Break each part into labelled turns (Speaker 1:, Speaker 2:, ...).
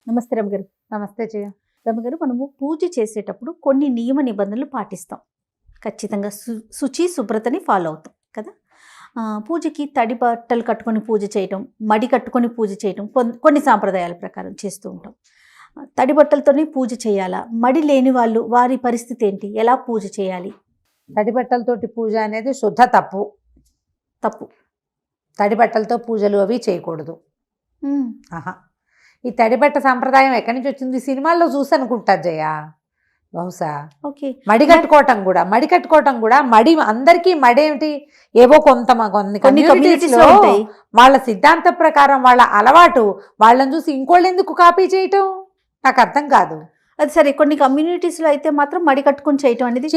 Speaker 1: నమస్తే రమగారు.
Speaker 2: నమస్తే జయ.
Speaker 1: రమగారు, మనము పూజ చేసేటప్పుడు కొన్ని నియమ నిబంధనలు పాటిస్తాం. ఖచ్చితంగా శుచి శుభ్రతని ఫాలో అవుతాం కదా. పూజకి తడి బట్టలు కట్టుకొని పూజ చేయటం, మడి కట్టుకొని పూజ చేయటం కొన్ని సాంప్రదాయాల ప్రకారం చేస్తూ ఉంటాం. తడి బట్టలతోనే పూజ చేయాలా? మడి లేని వాళ్ళు వారి పరిస్థితి ఏంటి? ఎలా పూజ చేయాలి?
Speaker 2: తడి బట్టలతోటి పూజ అనేది శుద్ధ తప్పు. తడి బట్టలతో పూజలు అవి చేయకూడదు. ఆహా, ఈ తడిబట్ట సంప్రదాయం ఎక్కడి నుంచి వచ్చింది? సినిమాల్లో చూసి అనుకుంటారు జయ. బహుశా
Speaker 1: ఓకే.
Speaker 2: మడి కట్టుకోవటం కూడా మడి అందరికీ మడేమిటి, ఏవో కొన్ని కమ్యూనిటీస్లో వాళ్ళ సిద్ధాంత ప్రకారం వాళ్ళ అలవాటు, వాళ్ళని చూసి ఇంకోళ్ళు ఎందుకు కాపీ చేయటం నాకు అర్థం కాదు.
Speaker 1: అది సరే, కొన్ని కమ్యూనిటీస్లో అయితే మాత్రం మడి కట్టుకొని చేయటం అనేది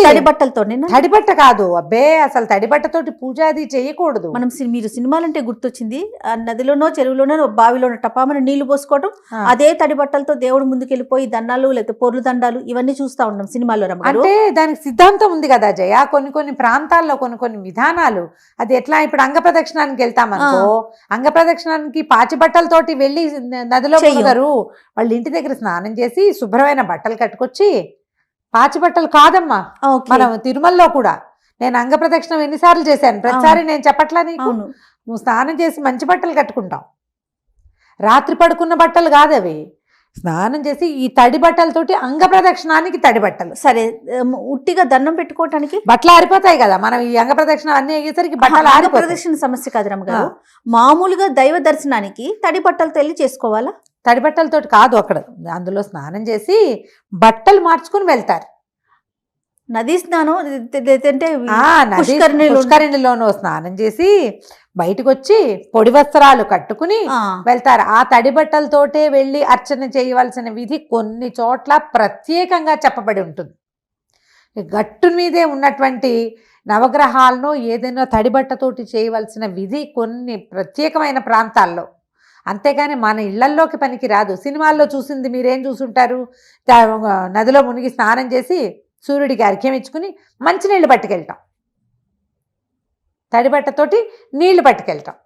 Speaker 1: తడి బట్టలతోనే.
Speaker 2: తడిబట్ట కాదు, అబ్బే అసలు తడిబట్టతోటి పూజ అది చేయకూడదు.
Speaker 1: మీరు సినిమాలంటే గుర్తొచ్చింది, నదిలోనో చెరువులోనో బావిలోనో టపామని నీళ్లు పోసుకోవడం, అదే తడి బట్టలతో దేవుడు ముందుకెళ్ళిపోయి దండాలు లేకపోతే పొర్లు దండాలు ఇవన్నీ చూస్తా ఉన్నాం సినిమాలో.
Speaker 2: అంటే దానికి సిద్ధాంతం ఉంది కదా జయ. కొన్ని ప్రాంతాల్లో కొన్ని విధానాలు. అది ఎట్లా, ఇప్పుడు అంగ ప్రదక్షిణానికి వెళ్తామనుకో, అంగ ప్రదక్షిణానికి పాచి బట్టలతోటి వెళ్ళి నదిలో మునగరు. వాళ్ళ ఇంటి దగ్గర స్నానం చేసి శుభ్రమైన బట్టలు కట్టుకొచ్చి, పాచి బట్టలు కాదమ్మా. మనం తిరుమలలో కూడా నేను అంగ ప్రదక్షిణం ఎన్నిసార్లు చేశాను, ప్రతిసారి నేను చెప్పట్లా నీకు. నువ్వు స్నానం చేసి మంచి బట్టలు కట్టుకుంటావు, రాత్రి పడుకున్న బట్టలు కాదు అవి. స్నానం చేసి ఈ తడి బట్టలతోటి అంగ ప్రదక్షిణానికి తడి బట్టలు.
Speaker 1: సరే, ఉట్టిగా దండం పెట్టుకోవటానికి
Speaker 2: బట్టలు ఆరిపోతాయి కదా. మనం ఈ అంగ ప్రదక్షిణ అన్ని అయ్యేసరికి బట్టలు ఆరిపోతాయి.
Speaker 1: ప్రదక్షిణ సమస్య కాదు రమ్మగారు. మామూలుగా దైవ దర్శనానికి తడి బట్టలతో వెళ్ళి చేసుకోవాలా?
Speaker 2: తడి బట్టలతోటి కాదు, అక్కడ అందులో స్నానం చేసి బట్టలు మార్చుకుని వెళ్తారు.
Speaker 1: నదీ స్నానం
Speaker 2: పుష్కరిణిలోనూ స్నానం చేసి బయటకు వచ్చి పొడి వస్త్రాలు కట్టుకుని వెళ్తారు. ఆ తడి బట్టలతోటే వెళ్ళి అర్చన చేయవలసిన విధి కొన్ని చోట్ల ప్రత్యేకంగా చెప్పబడి ఉంటుంది. గట్టు మీదే ఉన్నటువంటి నవగ్రహాలను ఏదైనా తడి బట్టతోటి చేయవలసిన విధి కొన్ని ప్రత్యేకమైన ప్రాంతాల్లో. అంతేగాని మన ఇళ్లల్లోకి పనికి రాదు. సినిమాల్లో చూసింది మీరేం చూసుంటారు? నదిలో మునిగి స్నానం చేసి సూర్యుడికి అర్ఘ్యం ఇచ్చుకుని మంచినీళ్ళు పట్టుకెళ్తాం, తడి బట్టతోటి నీళ్లు పట్టుకెళ్తాం.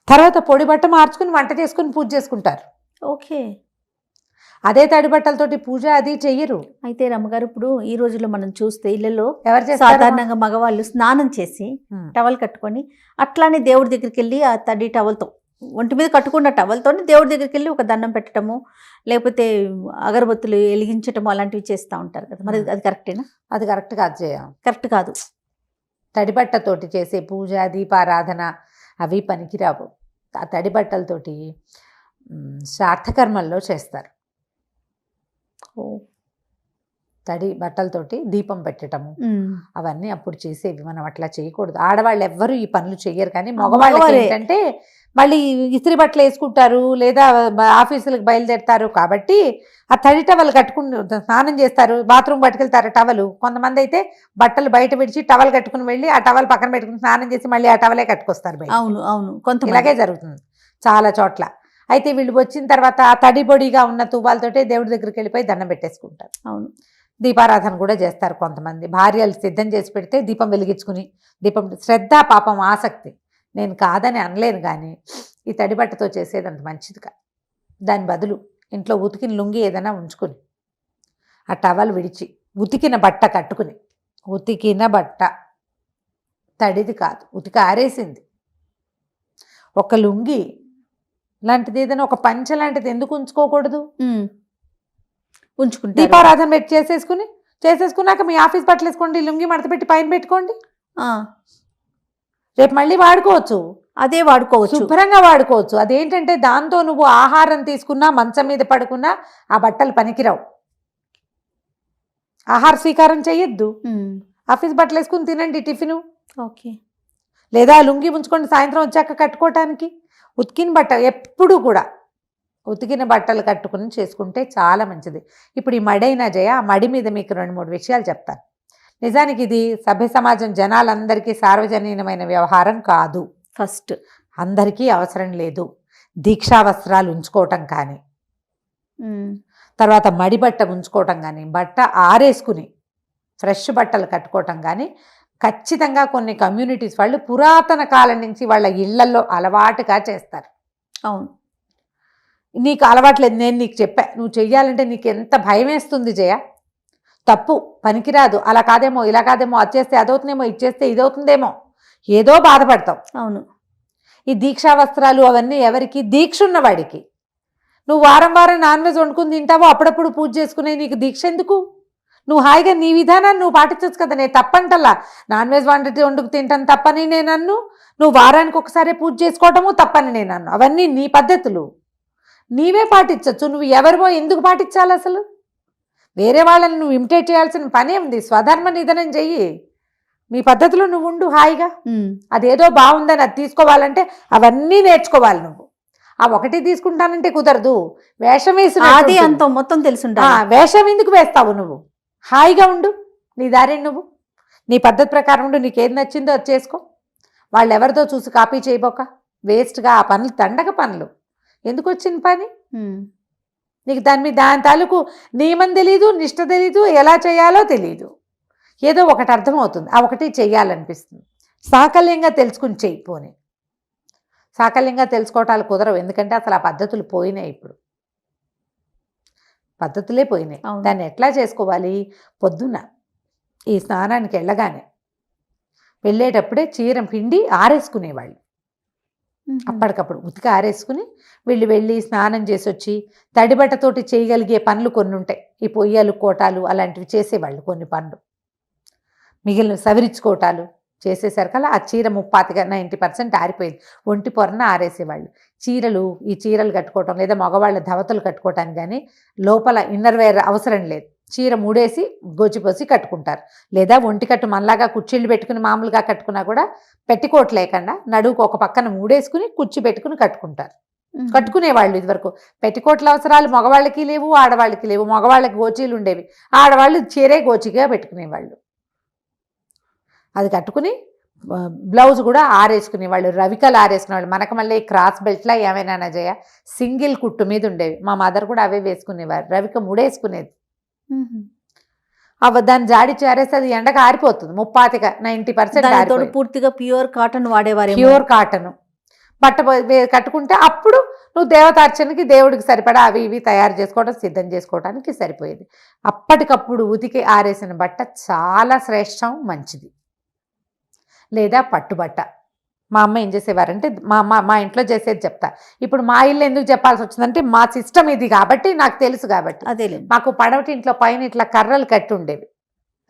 Speaker 2: తర్వాత పొడి బట్ట మార్చుకుని వంట చేసుకుని పూజ చేసుకుంటారు.
Speaker 1: ఓకే.
Speaker 2: అదే తడి బట్టలతోటి పూజ అది చెయ్యరు.
Speaker 1: అయితే రమ్మగారు, ఇప్పుడు ఈ రోజుల్లో మనం చూస్తే ఇళ్లలో ఎవరు చేస్తారు, సాధారణంగా మగవాళ్ళు స్నానం చేసి టవల్ కట్టుకొని అట్లానే దేవుడి దగ్గరికి వెళ్ళి ఆ తడి టవల్తో ఒంటి మీద కట్టుకున్న టవల్తో దేవుడి దగ్గరికి వెళ్ళి ఒక దండం పెట్టడము, లేకపోతే అగరబత్తులు వెలిగించటము అలాంటివి చేస్తూ ఉంటారు కదా. మరి అది కరెక్టేనా?
Speaker 2: అది కరెక్ట్ కాదు జయ.
Speaker 1: కరెక్ట్ కాదు.
Speaker 2: తడిబట్టతోటి చేసే పూజ దీపారాధన అవి పనికిరావు. ఆ తడి బట్టలతోటి శ్రాద్ధకర్మల్లో చేస్తారు. తడి బట్టలతోటి దీపం పెట్టడము అవన్నీ అప్పుడు చేసేవి. మనం అట్లా చేయకూడదు. ఆడవాళ్ళు ఎవ్వరూ ఈ పనులు చెయ్యరు. కానీ మగవాళ్ళకి ఏంటంటే మళ్ళీ ఇస్త్రీ బట్టలు వేసుకుంటారు, లేదా ఆఫీసులకు బయలుదేరుతారు కాబట్టి ఆ తడి టవల్ కట్టుకుని స్నానం చేస్తారు, బాత్రూమ్ పట్టుకెళ్తారు టవలు. కొంతమంది అయితే బట్టలు బయట విడిచి టవల్ కట్టుకుని వెళ్ళి ఆ టవల్ పక్కన పెట్టుకుని స్నానం చేసి మళ్ళీ ఆ టవలే కట్టుకొస్తారు బయట.
Speaker 1: అవును, కొంత
Speaker 2: ఇలాగే జరుగుతుంది చాలా చోట్ల. అయితే వీళ్ళు వచ్చిన తర్వాత ఆ తడి పొడిగా ఉన్న తువ్వాలతోటే దేవుడి దగ్గరికి వెళ్ళిపోయి దండం పెట్టేసుకుంటారు.
Speaker 1: అవును.
Speaker 2: దీపారాధన కూడా చేస్తారు కొంతమంది. భార్యలు సిద్ధం చేసి పెడితే దీపం వెలిగించుకుని దీపం శ్రద్ధ, పాపం, ఆసక్తి నేను కాదని అనలేను. కానీ ఈ తడి బట్టతో చేసేది అంత మంచిది కాదు. దాని బదులు ఇంట్లో ఉతికిన లుంగి ఏదైనా ఉంచుకుని ఆ టవల్ విడిచి ఉతికిన బట్ట కట్టుకుని, ఉతికిన బట్ట తడిది కాదు, ఉతికి ఆరేసింది ఒక లుంగి లాంటిది ఏదైనా ఒక పంచ లాంటిది ఎందుకు ఉంచుకోకూడదు?
Speaker 1: ఉంచుకుంటే
Speaker 2: దీపారాధన పెట్టి చేసేసుకున్నాక మీ ఆఫీస్ బట్టలు వేసుకోండి, లుంగి మడత పెట్టి పైన పెట్టుకోండి, రేపు మళ్ళీ వాడుకోవచ్చు.
Speaker 1: అదే వాడుకోవచ్చు,
Speaker 2: శుభ్రంగా వాడుకోవచ్చు. అదేంటంటే దాంతో నువ్వు ఆహారం తీసుకున్నా, మంచం మీద పడుకున్నా ఆ బట్టలు పనికిరావు. ఆహార స్వీకారం చెయ్యొద్దు. ఆఫీస్ బట్టలు వేసుకుని తినండి టిఫిను.
Speaker 1: ఓకే.
Speaker 2: లేదా లుంగి ఉంచుకోండి సాయంత్రం వచ్చాక కట్టుకోవటానికి. ఉతికిన బట్ట ఎప్పుడు కూడా ఉతికిన బట్టలు కట్టుకుని చేసుకుంటే చాలా మంచిది. ఇప్పుడు ఈ మడైనా జయ, ఆ మడి మీద మీకు 2-3 విషయాలు చెప్తాను. నిజానికి ఇది సభ్య సమాజం జనాలందరికీ సార్వజనీనమైన వ్యవహారం కాదు.
Speaker 1: ఫస్ట్
Speaker 2: అందరికీ అవసరం లేదు. దీక్షా వస్త్రాలు ఉంచుకోవటం కానీ, తర్వాత మడి బట్ట ఉంచుకోవటం కానీ, బట్ట ఆరేసుకుని ఫ్రెష్ బట్టలు కట్టుకోవటం కానీ ఖచ్చితంగా కొన్ని కమ్యూనిటీస్ వాళ్ళు పురాతన కాలం నుంచి వాళ్ళ ఇళ్లలో అలవాటుగా చేస్తారు.
Speaker 1: అవును.
Speaker 2: నీకు అలవాట్లేదు, నేను నీకు చెప్పా, నువ్వు చెయ్యాలంటే నీకు ఎంత భయం వేస్తుంది జయ. తప్పు, పనికిరాదు, అలా కాదేమో, ఇలా కాదేమో, అది చేస్తే అదవుతుందేమో, ఇది చేస్తే ఇది అవుతుందేమో, ఏదో బాధపడతావు.
Speaker 1: అవును.
Speaker 2: ఈ దీక్షా వస్త్రాలు అవన్నీ ఎవరికి? దీక్ష ఉన్నవాడికి. నువ్వు వారం వారం నాన్ వెజ్ వండుకుని తింటావో, అప్పుడప్పుడు పూజ చేసుకునే నీకు దీక్ష ఎందుకు? నువ్వు హాయిగా నీ విధానాన్ని నువ్వు పాటించవచ్చు కదా. నేను తప్పంటల్లా, నాన్ వెజ్ వండుకు తింటాను తప్పని నేను అన్ను, నువ్వు వారానికి ఒకసారి పూజ చేసుకోవటము తప్పని నేను అన్ను. అవన్నీ నీ పద్ధతులు, నీవే పాటించవచ్చు. నువ్వు ఎవరివో ఎందుకు పాటించాలి అసలు? వేరే వాళ్ళని నువ్వు ఇమిటేట్ చేయాల్సిన పనే ఉంది. స్వధర్మ నిధనం చెయ్యి, నీ పద్ధతిలో నువ్వు ఉండు హాయిగా. అదేదో బాగుందని అది తీసుకోవాలంటే అవన్నీ నేర్చుకోవాలి నువ్వు. ఆ ఒకటి తీసుకుంటానంటే కుదరదు. వేషం వేసి
Speaker 1: అది అంత మొత్తం తెలుసుంటా.
Speaker 2: వేషం ఎందుకు వేస్తావు? నువ్వు హాయిగా ఉండు, నీ దారి నువ్వు, నీ పద్ధతి ప్రకారం ఉండు. నీకేం నచ్చిందో అది చేసుకో. వాళ్ళు ఎవరితో చూసి కాపీ చేయబోక వేస్ట్గా ఆ పనులు, దండగ పనులు. ఎందుకు వచ్చిన పని నీకు? దాని తాలూకు నియమం తెలీదు, నిష్ట తెలీదు, ఎలా చేయాలో తెలీదు. ఏదో ఒకటి అర్థమవుతుంది, ఆ ఒకటి చెయ్యాలనిపిస్తుంది. సాకల్యంగా తెలుసుకుని చెయ్యిపోని. సాకల్యంగా తెలుసుకోవటాలు కుదరవు, ఎందుకంటే అసలు ఆ పద్ధతులు పోయినాయి. ఇప్పుడు పద్ధతులే పోయినాయి. దాన్ని ఎట్లా చేసుకోవాలి? పొద్దున్న ఈ స్నానానికి వెళ్ళగానే వెళ్ళేటప్పుడే చీర పిండి ఆరేసుకునేవాళ్ళు. అప్పటికప్పుడు ఉతికి ఆరేసుకుని వెళ్ళి స్నానం చేసి వచ్చి తడిబట్టతోటి చేయగలిగే పనులు కొన్ని ఉంటాయి. ఈ పొయ్యలు, కోటాలు అలాంటివి చేసేవాళ్ళు. కొన్ని పనులు మిగిలిన సవరించుకోవటాలు చేసేసరికల్లా ఆ చీర 90% ఆరిపోయింది. ఒంటి పొరన ఆరేసేవాళ్ళు. ఈ చీరలు కట్టుకోవటం, లేదా మగవాళ్ళ ధవతలు కట్టుకోవటానికి కానీ లోపల ఇన్నర్ వేర్ అవసరం లేదు. చీర మూడేసి గోచిపోసి కట్టుకుంటారు. లేదా ఒంటికట్టు మనలాగా కుర్చీళ్ళు పెట్టుకుని మామూలుగా కట్టుకున్నా కూడా పెట్టికోట్ లేకుండా నడువుకు ఒక పక్కన మూడేసుకుని కుర్చీ పెట్టుకుని కట్టుకుంటారు. కట్టుకునేవాళ్ళు ఇదివరకు. పెట్టికోట్ల అవసరాలు మగవాళ్ళకి లేవు, ఆడవాళ్ళకి లేవు. మగవాళ్ళకి గోచీలు ఉండేవి, ఆడవాళ్ళు చీరే గోచిగా పెట్టుకునేవాళ్ళు. అది కట్టుకుని బ్లౌజ్ కూడా ఆరేసుకునేవాళ్ళు, రవికలు ఆరేసుకునేవాళ్ళు. మనకు మళ్ళీ క్రాస్ బెల్ట్లా ఏమైనా జయ సింగిల్ కుట్టు మీద ఉండేవి. మా మదర్ కూడా అవే వేసుకునేవారు. రవిక ముడేసుకునేది. దాన్ని జాడిచ్చి ఆరేస్తే అది ఎండగా ఆరిపోతుంది. 90%
Speaker 1: పూర్తిగా ప్యూర్ కాటన్ వాడేవారు.
Speaker 2: ప్యూర్ కాటన్ బట్ట కట్టుకుంటే అప్పుడు నువ్వు దేవతార్చనకి దేవుడికి సరిపడా అవి ఇవి తయారు చేసుకోవడం, సిద్ధం చేసుకోవడానికి సరిపోయేది. అప్పటికప్పుడు ఉతికి ఆరేసిన బట్ట చాలా శ్రేష్టం, మంచిది. లేదా పట్టుబట్ట. మా అమ్మ ఏం చేసేవారంటే, మా ఇంట్లో చేసేది చెప్తా. ఇప్పుడు మా ఇల్లు ఎందుకు చెప్పాల్సి వచ్చిందంటే, మా సిస్టమ్ ఇది కాబట్టి, నాకు తెలుసు కాబట్టి.
Speaker 1: అదేలే.
Speaker 2: మాకు పడవటి ఇంట్లో పైన ఇట్లా కర్రలు కట్టి ఉండేవి.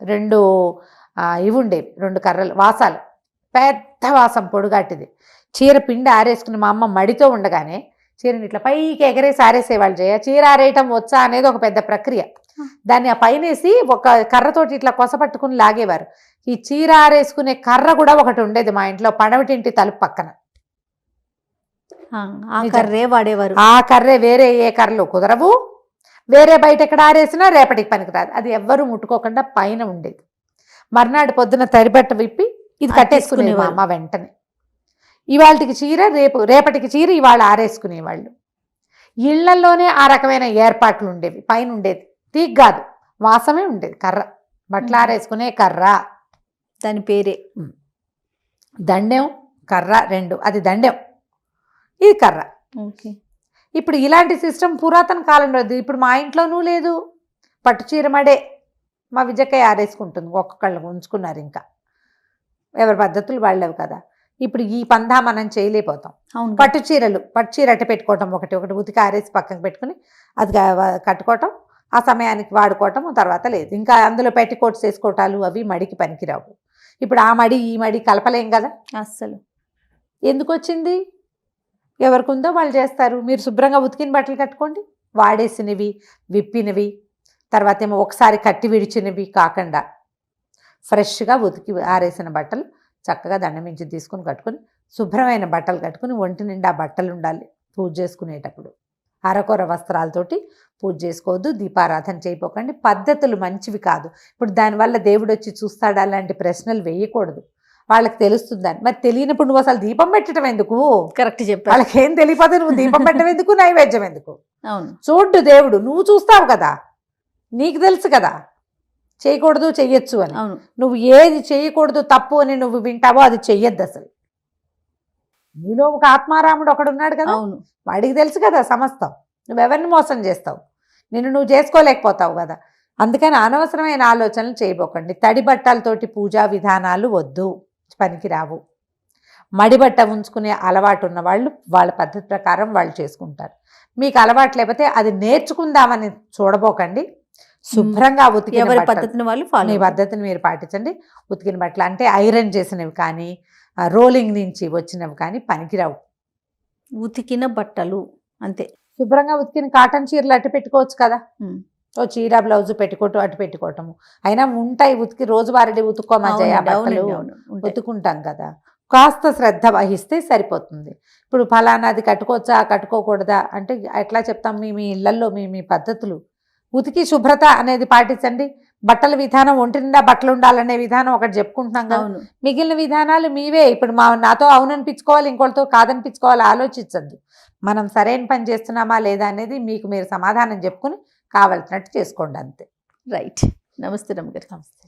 Speaker 2: 2 ఇవి ఉండేవి, 2 కర్రలు, వాసాలు. పెద్ద వాసం పొడుగాటిది. చీర పిండి ఆరేసుకుని మా అమ్మ మడితో ఉండగానే చీరని ఇట్లా పైకి ఎగరేసి ఆరేసేవాళ్ళు జయ. చీర ఆరేయటం వచ్చా అనేది ఒక పెద్ద ప్రక్రియ. దాన్ని ఆ పైనేసి ఒక కర్రతోటి ఇట్లా కొసపట్టుకుని లాగేవారు. ఈ చీర ఆరేసుకునే కర్ర కూడా ఒకటి ఉండేది మా ఇంట్లో, పడవటింటి తలుపు పక్కన.
Speaker 1: ఆ కర్రే వాడేవారు.
Speaker 2: ఆ కర్రే, వేరే ఏ కర్రలు కుదరవు. వేరే బయట ఎక్కడ ఆరేసినా రేపటికి పనికిరాదు. అది ఎవ్వరూ ముట్టుకోకుండా పైన ఉండేది. మర్నాడు పొద్దున తడిబట్ట విప్పి ఇది కట్టేసుకునేది మా అమ్మ వెంటనే. ఇవాళకి చీర రేపటికి చీర ఇవాళ ఆరేసుకునేవాళ్ళు. ఇళ్లలోనే ఆ రకమైన ఏర్పాట్లు ఉండేవి. పైన ఉండేది తీగ కాదు, వాసమే ఉండేది కర్ర. బట్టలు ఆరేసుకునే కర్ర,
Speaker 1: దాని పేరే.
Speaker 2: దండెం, కర్ర 2. అది దండెం, ఇది కర్ర. ఇప్పుడు ఇలాంటి సిస్టమ్ పురాతన కాలంలో. ఇప్పుడు మా ఇంట్లోనూ లేదు. పట్టు చీర మడే మా విజయకాయ ఆరేసుకుంటుంది. ఒక్కొక్కళ్ళు ఉంచుకున్నారు. ఇంకా ఎవరి పద్ధతులు వాళ్ళవి కదా. ఇప్పుడు ఈ పందా మనం చేయలేకపోతాం. పట్టు చీర అట్ట పెట్టుకోవటం, ఒకటి ఉతికి ఆరేసి పక్కకు పెట్టుకుని అది కట్టుకోవటం, ఆ సమయానికి వాడుకోవటం, తర్వాత లేదు. ఇంకా అందులో పెట్టికోట్స్ వేసుకోవటాలు అవి మడికి పనికిరావు. ఇప్పుడు ఆ మడి ఈ మడి కలపలేం కదా
Speaker 1: అస్సలు.
Speaker 2: ఎందుకు వచ్చింది? ఎవరికి ఉందో వాళ్ళు చేస్తారు. మీరు శుభ్రంగా ఉతికిన బట్టలు కట్టుకోండి. వాడేసినవి, విప్పినవి, తర్వాత ఏమో ఒకసారి కట్టి విడిచినవి కాకుండా ఫ్రెష్గా ఉతికి ఆరేసిన బట్టలు చక్కగా దండమించి తీసుకుని కట్టుకుని, శుభ్రమైన బట్టలు కట్టుకుని, ఒంటి నిండా బట్టలు ఉండాలి పూజ చేసుకునేటప్పుడు. అరకొర వస్త్రాలతోటి పూజ చేసుకోవద్దు, దీపారాధన చేయపోకండి. పద్ధతులు మంచివి కాదు. ఇప్పుడు దానివల్ల దేవుడు వచ్చి చూస్తాడు, అలాంటి ప్రశ్నలు వేయకూడదు. వాళ్ళకి తెలుస్తుందని. మరి తెలియనప్పుడు నువ్వు అసలు దీపం పెట్టడం ఎందుకు?
Speaker 1: కరెక్ట్ చెప్పావు.
Speaker 2: వాళ్ళకి ఏం తెలియపోతే నువ్వు దీపం పెట్టడం ఎందుకు, నైవేద్యం ఎందుకు?
Speaker 1: అవును,
Speaker 2: చూడ్డు దేవుడు, నువ్వు చూస్తావు కదా, నీకు తెలుసు కదా చేయకూడదు చెయ్యొచ్చు అని. నువ్వు ఏది చేయకూడదు తప్పు అని నువ్వు వింటావో అది చెయ్యొద్దు అసలు. నీలో ఒక ఆత్మారాముడు ఒకడు ఉన్నాడు కదా, వాడికి తెలుసు కదా సమస్తం. నువ్వెవరిని మోసం చేస్తావు, నువ్వు చేసుకోలేకపోతావు కదా. అందుకని అనవసరమైన ఆలోచనలు చేయబోకండి. తడి బట్టలతోటి పూజా విధానాలు వద్దు, పనికిరావు. మడిబట్ట ఉంచుకునే అలవాటు ఉన్న వాళ్ళు వాళ్ళ పద్ధతి ప్రకారం వాళ్ళు చేసుకుంటారు. మీకు అలవాటు లేకపోతే అది నేర్చుకుందామని చూడబోకండి. శుభ్రంగా ఉతికిన
Speaker 1: ఎవరి
Speaker 2: బట్టలు,
Speaker 1: పద్ధతిని వాళ్ళు ఫాలో
Speaker 2: మీ పద్ధతిని మీరు పాటించండి. ఉతికిన బట్టలు అంటే ఐరన్ చేసినవి కానీ రోలింగ్ నుంచి వచ్చినవి కానీ పనికిరావు.
Speaker 1: ఉతికిన బట్టలు అంతే.
Speaker 2: శుభ్రంగా ఉతికిన కాటన్ చీరలు అట్టు పెట్టుకోవచ్చు కదా.
Speaker 1: ఉమ్.
Speaker 2: ఓ చీర బ్లౌజ్ పెట్టుకోవటం అటు పెట్టుకోవటము అయినా ఉంటాయి. ఉతికి రోజువారీ ఉతుక్కోమజయ్య
Speaker 1: అవునండి,
Speaker 2: బట్టలు
Speaker 1: అవునండి, అవును, ఉంటాయి.
Speaker 2: ఉతుకుంటాం కదా. కాస్త శ్రద్ధ వహిస్తే సరిపోతుంది. ఇప్పుడు ఫలానాది కట్టుకోవచ్చా కట్టుకోకూడదా అంటే ఎట్లా చెప్తాం? మీ ఇళ్లల్లో మీ పద్ధతులు ఉతికి శుభ్రత అనేది పాటించండి. బట్టల విధానం, ఒంటి నిండా బట్టలు ఉండాలనే విధానం ఒకటి చెప్పుకుంటున్నాం కదా.
Speaker 1: అవును.
Speaker 2: మిగిలిన విధానాలు మీవే. ఇప్పుడు నాతో అవుననిపించుకోవాలి, ఇంకోటితో కాదనిపించుకోవాలి, ఆలోచించద్దు. మనం సరైన పని చేస్తున్నామా లేదా అనేది మీకు మీరు సమాధానం చెప్పుకుని కావాల్సినట్టు చేసుకోండి అంతే.
Speaker 1: రైట్. నమస్తే రమ్మగారు.
Speaker 2: నమస్తే.